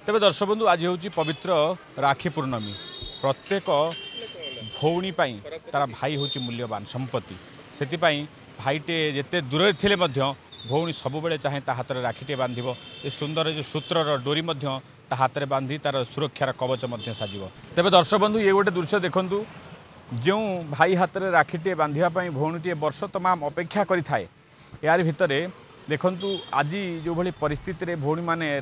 तेज दर्शक बंधु आज हूँ पवित्र राखी पूर्णमी। प्रत्येक भौणी तार भाई हूँ मूल्यवान संपत्ति से भाईटे जिते दूर थे भौणी सबुबले चाहे हाथ में राखीटे बांध ये सुंदर जो सूत्रर डोरी हाथ में बांधि तार सुरक्षार कवच साजिब। तेज दर्शक बंधु ये गोटे दृश्य देखूँ जो भाई हाथ में राखीटे बांधापी भौणीटे वर्ष तमाम अपेक्षा करें यार भितर देखु आज जो भली परिस्थिति भौणी मैंने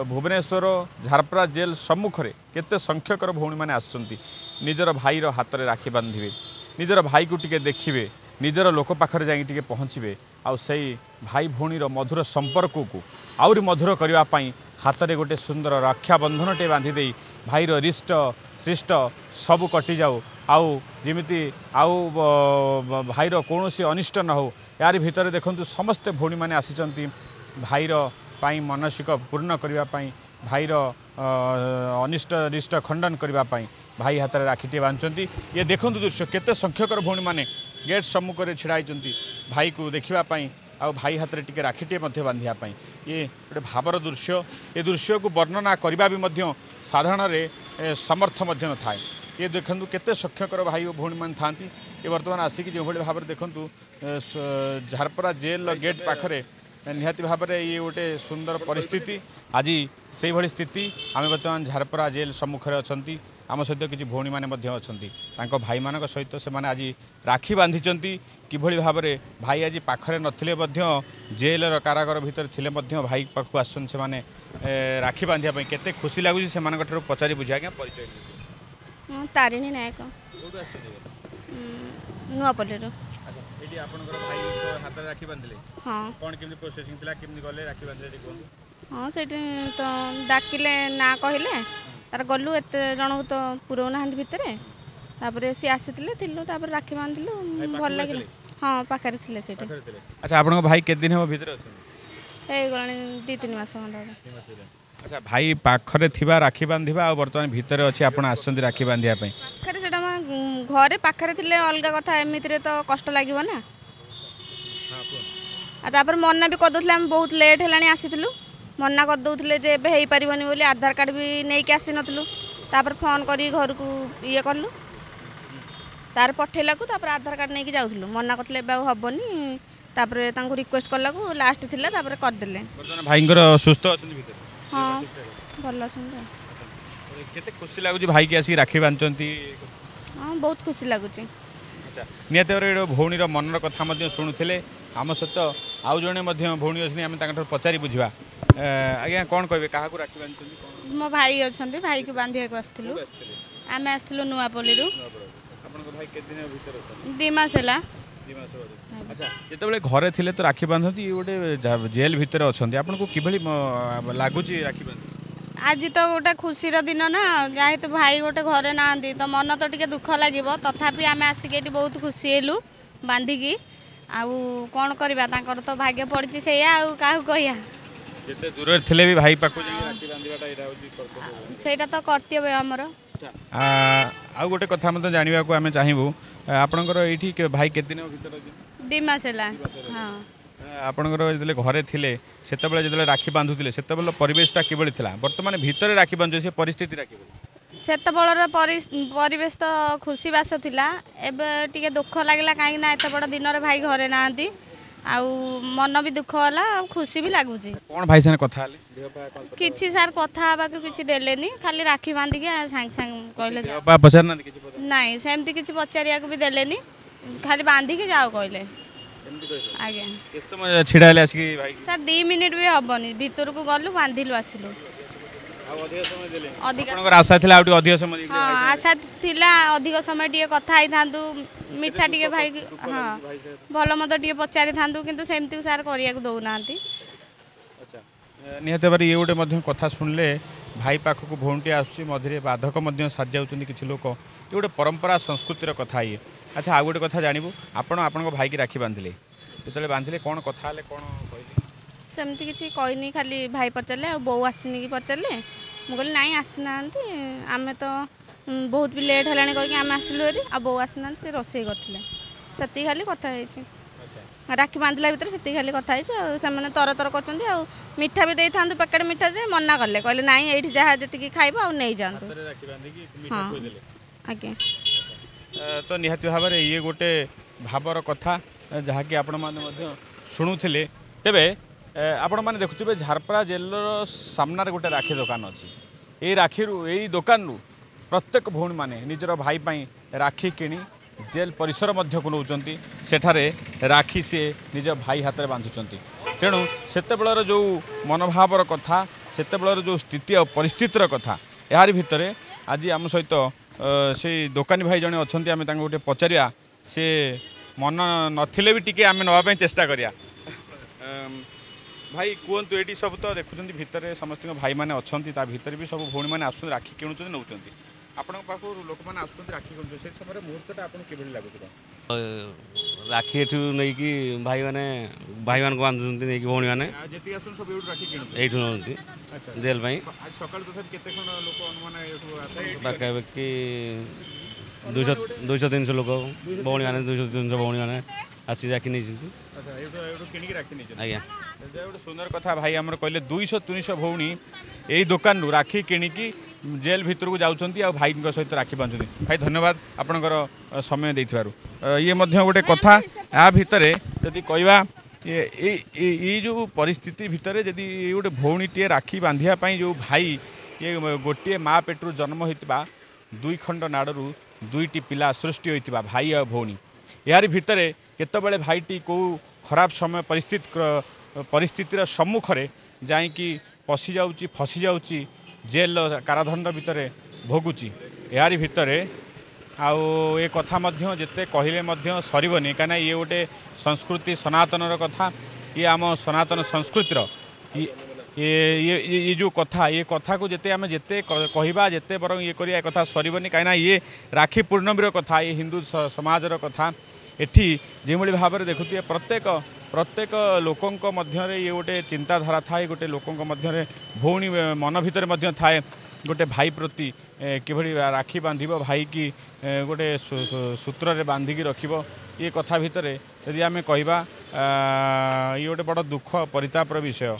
भुवनेश्वर झारपड़ा जेल सम्मुख में केते संख्यकर भौणी मैंने आसुच्चंती निजर भाईर हाथ में राखी बांधे निजर भाई को टिके देखिए निजर लोक पाखरे जाइए पहुँचे आउ से भाई भौणीर मधुर संपर्क को आउरी मधुर करने हाथ में गोटे सुंदर रक्षाबंधन टे बांधीदे भाईर रिष्ट श्रेष्ठ सबू कटि जाऊ आउ जमीती आउ भाईर कौन अनिष्ट न हो यार भितर देखु समस्ते भौणी मैंने आसी भाईर पाई मानसिक पूर्ण करने भाईर अनिष्ट रिष्ट खंडन करने भाई हाथ में राखीटे बांधुंट ये देखु दृश्य केते संख्यकर भौणी मैंने गेट सम्मुख में छिड़ाई भाई को देखापी आ भाई हाथ में टिके राखीटे बांधापी ये गोटे भावर दृश्य ये दृश्य को वर्णना करने भी साधारण समर्थ न थाए। ये देखु केते संख्यकर भाई और भौणी मैंने था ये बर्तमान आसिक जो भाव में देखु झारपड़ा जेल गेट पाखरे निहाती भाव में ये गोटे सुंदर परिस्थिति आज से भली स्थिति आम बर्तमान झारपड़ा जेल सम्मुख में अच्छा आम सहित किसी भौणी मैंने अच्छा भाई मान सहित से आज राखी बांधि किभली भाव में भाई आज पाखरे नथिले जेल कारागार भितर थिले भाई पाखु आसुन से माने राखी बांधापी केते खुशी लगुच से पचारि बुझे आज्ञा परिचय तारिणी नायक नुआपल्ली भाई हाथ में राखी बांधे हाँ कौन केमती प्रोसेसिंग थिला केमती गले राखी बांधले कहूँ हाँ से तो डाकिले ना कहले तार गलु एत जन तो पुरौ ना भितर तापर सी आसी राखी बांधिलु भल लगे हाँ पाखे थे से अच्छा आप भाई के दिन हम भितर दी तीन मास अच्छा भाई पाखरे थिबा राखी बांधिबा आ वर्तमान भितर अच्छे आपण आछंती राखी बांधिया पई पाखरे सेटा घरे पाखरे थिले अलग कथा एमितिरे तो कष्ट लागिबो ना आ तापर मन्ना भी करदोथले हम बहुत लेट हेलानी आसीथिलु मन्ना कर दउथले जे एबे हेई परिबनी बोली आधार कार्ड भी नै के आसी नथलु तापर फोन करी घर को ये करलु तार पठेला को तापर आधार कार्ड नै के जाउथलु मन्ना करथले एबे हबनी तापर तांको रिक्वेस्ट करला को लास्ट थिला तापर कर देले वर्तमान भाईंगर सुस्थ अछंती भितर हाँ भल केते खुशी लागुची भाई के आसी राखी बांधचंती हाँ बहुत खुशी लगुच अच्छा निहत भौणीर मनर कथा शुणुले आम सहित आउ जड़े भौणी अच्छी आम पचारि बुझा आज्ञा कौन कहे क्या राखी बांधि मो भाई अच्छा भाई को बांधिया आसलु आम आसलु नुआपल्ली दी मस है अच्छा जिते घरे थे तो राखी बांधती गोटे जेल भितर अच्छा आपको किभली लगुच राखी बांध आज तो गोटे खुशीर दिन ना जहाँ तो भाई गोटे घरे ना तो मन तो टे दुख लगे तथापि आम आसिक बहुत खुशी हेलु बांधिकी आउ कौन करवा तो भाग्य पड़ी से क्या कह जिते दूर थे भी भाई पाखु सेटा तो कर्तव्य आमर आउ गोटे कथा मतलब जानवा को आम चाहबू आपणकर ये भाई के दिन भर 2 मास हाँ आपणकर जो घरे थे से राखी बांधुले से परिवेशटा किभली था बर्तमान भितर राखी बांधु से परिस्थिति सेत बड़र परिवेश तो खुशी बास थिला एबे टिके दुख लागला कहीं ना एत बड़ दिन भाई घरे ना आउ मन भी दुख होला खुशी भी लगुच कौन भाई से कथा किछि सार कथा हवा को किछि देलेनी खाली राखी बांधी के सांग सांग कहले पचारना नहीं सेमती किछि पचारिया को भी देलेनी खाली बांधी के जाओ कहले आज्ञा छिड़ा भाई सर 2 मिनिट भी हबनी भीतर को गलु बांधिलु आसिलु आशा थिला अधिक समय हाँ आशा थिला अधिक समय टे कथा ही था मीठा टे भाई हाँ भल मत टे पचारि था कि सेमती सार करने दौना निहत भाव ये गोटे कथा शुणिले भाई पाखक भौणटी आसूँ मझे बाधक साज जाऊँ किसी लोक ये गोटे परंपरा संस्कृतिर कथा ये अच्छा आउ गोटे कथा जानबू आपण भाई की राखी बांधिले जो बांधिले कौन कथा कौन कहले सेमती किसी कहनी खाली भाई पचारे आ बो आसनी कि पचारे मुझे नाई आसीना आम तो बहुत भी लेट है कहीं आम आसलु आ बो आसना से रोसे करते से खाली कथा ରାକ୍ଷୀ ବାନ୍ଧିଲା ଭିତରେ ସେତିକି ଖାଲି କଥା ହେଇଛି। ଆଉ ସେମାନେ ତର କରୁଛନ୍ତି। ଆଉ ମିଠା ବି ଦେଇଥାନ୍ତୁ ପ୍ୟାକେଟ୍ ମିଠା ଯେ ମନା କଲେ, କହିଲେ ନାଇଁ ଏଇଠି ଯାହା ଯେତିକି ଖାଇବ ଆଉ ନେଇଯାଆନ୍ତୁ। ହଁ ଆଜ୍ଞା। ତ ନିହାତି ଭାବରେ ଇଏ ଗୋଟେ ଭାବର କଥା ଯାହାକି ଆପଣମାନେ ମଧ୍ୟ ଶୁଣୁଥିଲେ। ତେବେ ଆପଣମାନେ ଦେଖୁଥିବେ ଝାରପଡ଼ା ଜେଲର ସାମ୍ନାରେ ଗୋଟେ ରାକ୍ଷୀ ଦୋକାନ ଅଛି। ଏଇ ରାକ୍ଷୀରୁ ଏଇ ଦୋକାନରୁ ପ୍ରତ୍ୟେକ ଭଉଣୀମାନେ ନିଜର ଭାଇ ପାଇଁ ରାକ୍ଷୀ କିଣି ଜେଲ୍ ପରିସର ମଧ୍ୟକୁ ନେଉଛନ୍ତି। ସେଠାରେ ରାକ୍ଷୀ ସିଏ ନିଜ ଭାଇ ହାତରେ ବାନ୍ଧୁଛନ୍ତି। ତେଣୁ ସେତେବେଳର ଯେଉଁ ମନୋଭାବର କଥା, ସେତେବେଳର ଯେଉଁ ସ୍ଥିତି ଆଉ ପରିସ୍ଥିତିର କଥା, ଏହାରି ଭିତରେ ଆଜି ଆମ ସହିତ ସେଇ ଦୋକାନୀ ଭାଇ ଜଣେ ଅଛନ୍ତି। ଆମେ ତାଙ୍କୁ ଗୋଟେ ପଚାରିବା, ସେ ମନ ନଥିଲେ ବି ଟିକେ ଆମେ ନେବା ପାଇଁ ଚେଷ୍ଟା କରିବା। ଭାଇ କୁହନ୍ତୁ, ଏଇଠି ସବୁ ତ ଦେଖୁଛନ୍ତି ଭିତରେ ସମସ୍ତଙ୍କ ଭାଇମାନେ ଅଛନ୍ତି, ତା ଭିତରେ ବି ସବୁ ଭଉଣୀମାନେ ଆସୁଛନ୍ତି ରାକ୍ଷୀ କିଣୁଛନ୍ତି ନେଉଛନ୍ତି। ଆପଣଙ୍କ ପାଖକୁ ଲୋକମାନେ ଆସୁଛନ୍ତି ରାକ୍ଷୀ କିଣୁଛନ୍ତି, ସେ ସମୟରେ ମୁହୂର୍ତ୍ତଟା ଆପଣଙ୍କୁ କିଭଳି ଲାଗୁଥିଲା? ରାକ୍ଷୀ ଏଠୁ ନେଇକି ଭାଇମାନଙ୍କୁ ବାନ୍ଧୁଛନ୍ତି, ନେଇକି ଭଉଣୀମାନେ ଯେତିକି ଆସୁଛନ୍ତି ସବୁ ଏଇଠୁ ରାକ୍ଷୀ କିଣୁଛନ୍ତି, ଏଇଠୁ ନେଉଛନ୍ତି ଜେଲ୍ ପାଇଁ। ଆଜି ସକାଳୁ ତଥାପି କେତେ ଖଣ୍ଡ ଲୋକ ଅନୁମାନ ଏଠୁ ପାଖାପାଖି 200-300 ଲୋକ ଭଉଣୀମାନେ 200-300 ଭଉଣୀମାନେ ଆସି ରାକ୍ଷୀ ନେଇଛନ୍ତି। ଏଇଠୁ କିଣିକି ରାକ୍ଷୀ ନେଇଛନ୍ତି। ଆଜ୍ଞା, ଗୋଟେ ସୁନ୍ଦର କଥା ଭାଇ ଆମର କହିଲେ, 200-300 ଭଉଣୀ ଏଇ ଦୋକାନରୁ ରାକ୍ଷୀ କିଣିକି ଜେଲ୍ ଭିତରକୁ ଯାଉଛନ୍ତି ଆଉ ଭାଇଙ୍କ ସହିତ ରାକ୍ଷୀ ବାନ୍ଧୁଛନ୍ତି। ଭାଇ ଧନ୍ୟବାଦ ଆପଣଙ୍କର ସମୟ ଦେଇଥିବାରୁ। ଇଏ ମଧ୍ୟ ଗୋଟେ କଥା, ୟା ଭିତରେ ଯଦି କହିବା ଏଇ ଯେଉଁ ପରିସ୍ଥିତି ଭିତରେ ଯଦି ଗୋଟେ ଭଉଣୀଟିଏ ରାକ୍ଷୀ ବାନ୍ଧିବା ପାଇଁ ଯେଉଁ ଭାଇ, ଇଏ ଗୋଟିଏ ମା ପେଟରୁ ଜନ୍ମ ହୋଇଥିବା 2 ଖଣ୍ଡ ନାଡ଼ରୁ 2ଟି ପିଲା ସୃଷ୍ଟି ହୋଇଥିବା ଭାଇ ଆଉ ଭଉଣୀ, ଏହାରି ଭିତରେ କେତେବେଳେ ଭାଇଟି କେଉଁ ଖରାପ ସମୟ ପରିସ୍ଥିତିର ସମ୍ମୁଖରେ ଯାଇକି ପଶିଯାଉଛି, ଫସିଯାଉଛି, ଜେଲ୍ କାରାଦଣ୍ଡ ଭିତରେ ଭୋଗୁଛି। ଏହାରି ଭିତରେ ଆଉ ଏ କଥା ମଧ୍ୟ ଯେତେ କହିଲେ ମଧ୍ୟ ସରିବନି, କାହିଁକିନା ଇଏ ଗୋଟେ ସଂସ୍କୃତି ସନାତନର କଥା। ଇଏ ଆମ ସନାତନ ସଂସ୍କୃତିର ये जो कथा, ये कथा को जेते आम जेते कहवा जेते बरं ये करिया कथा सरिबनी, कहीं ये राखी पूर्णमीर कथा, ये हिंदू समाजर कथा। एठी जो भाव में देखुए प्रत्येक प्रत्येक लोकों मध्य ये गोटे चिंताधारा थाए, गोटे लोकों मध्य भौणी मन भितर मध्य थाए गोटे भाई प्रति किभली राखी बांधिब, भाई की गोटे सूत्र रे बांधिकी रखिब, ये कथा भितर यदि आम कहवा ये गोटे बड़ दुख परितापर विषय।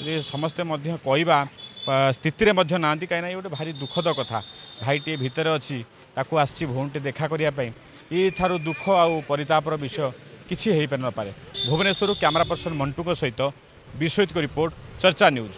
यदि समस्ते मध्य कहवा स्थिति रे मध्य नांती, कहीं ये गोटे भारी दुखद कथा। भाईटे भितर अच्छी ताकू आसी भौणीटे देखा करने, ये थारू दुख आउ परितापर विषय किसी हो पारे। भुवनेश्वर कैमरा पर्सन मंटू सहित विश्वजित को रिपोर्ट, चर्चा न्यूज।